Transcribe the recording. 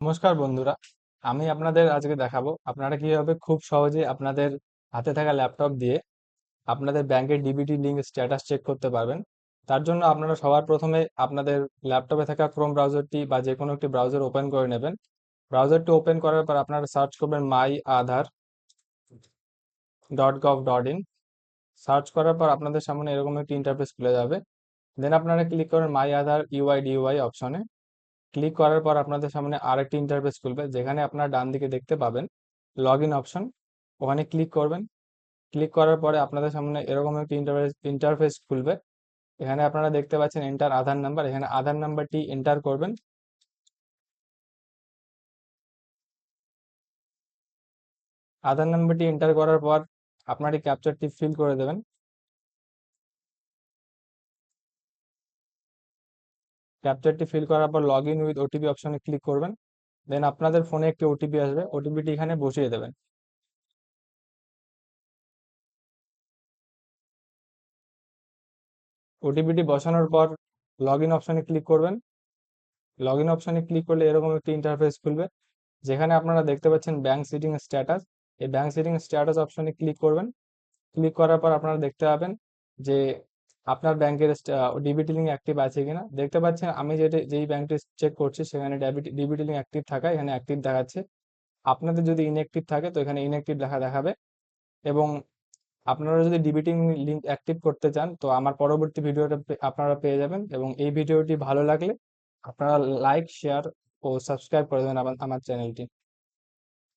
নমস্কার বন্ধুরা। আমি আপনাদের আজকে দেখাবো আপনারা কিভাবে খুব সহজে আপনাদের হাতে থাকা ল্যাপটপ দিয়ে আপনাদের ব্যাংকের ডিবিটি লিঙ্ক স্ট্যাটাস চেক করতে পারবেন। তার জন্য আপনারা সবার প্রথমে আপনাদের ল্যাপটপে থাকা ক্রোম ব্রাউজারটি বা যে কোনো একটি ব্রাউজার ওপেন করে নেবেন। ব্রাউজারটি ওপেন করার পর আপনারা সার্চ করবেন myAadhar.gov.in। সার্চ করার পর আপনাদের সামনে এরকম একটি ইন্টারফেস খুলে যাবে। দেন আপনারা ক্লিক করবেন মাই আধার ইউআইডিওয়াই অপশনে। ক্লিক করার পর আপনাদের সামনে আরেকটি ইন্টারফেস খুলবে, যেখানে আপনারা ডান দিকে দেখতে পাবেন লগ ইন অপশন। ওখানে ক্লিক করবেন। ক্লিক করার পরে আপনাদের সামনে এরকম একটি ইন্টারফেস খুলবে। এখানে আপনারা দেখতে পাচ্ছেন এন্টার আধার নাম্বার। এখানে আধার নাম্বারটি এন্টার করবেন। আধার নাম্বারটি এন্টার করার পর আপনার এই ক্যাপচারটি ফিল করে দেবেন। ক্যাপচারটি ফিল করার পর লগ ইন উইথ ওটিপি অপশনে ক্লিক করবেন। দেন আপনাদের ফোনে একটি ওটিপি আসবে, ওটিপিটি এখানে বসিয়ে দেবেন। ওটিপিটি বসানোর পর লগ ইন অপশনে ক্লিক করবেন। লগ ইন অপশনে ক্লিক করলে এরকম একটি ইন্টারফেস খুলবে, যেখানে আপনারা দেখতে পাচ্ছেন ব্যাংক সিটিং স্ট্যাটাস। এই ব্যাংক সিটিং স্ট্যাটাস অপশনে ক্লিক করবেন। ক্লিক করার পর আপনারা দেখতে পাবেন যে আপনার ব্যাংকের ডিবিটি লিঙ্ক অ্যাক্টিভ আছে কিনা। দেখতে পাচ্ছেন আমি যেই ব্যাংকটি চেক করছি সেখানে ডিবিটি লিঙ্ক অ্যাক্টিভ থাকায় এখানে অ্যাক্টিভ দেখাচ্ছে। আপনাদের যদি ইনঅ্যাক্টিভ থাকে তো এখানে ইনঅ্যাক্টিভ দেখাবে। এবং আপনারা যদি ডিবিটি লিঙ্ক অ্যাক্টিভ করতে চান তো আমার পরবর্তী ভিডিওটা আপনারা পেয়ে যাবেন। এবং এই ভিডিওটি ভালো লাগলে আপনারা লাইক, শেয়ার ও সাবস্ক্রাইব করে দেবেন আমার চ্যানেলটি।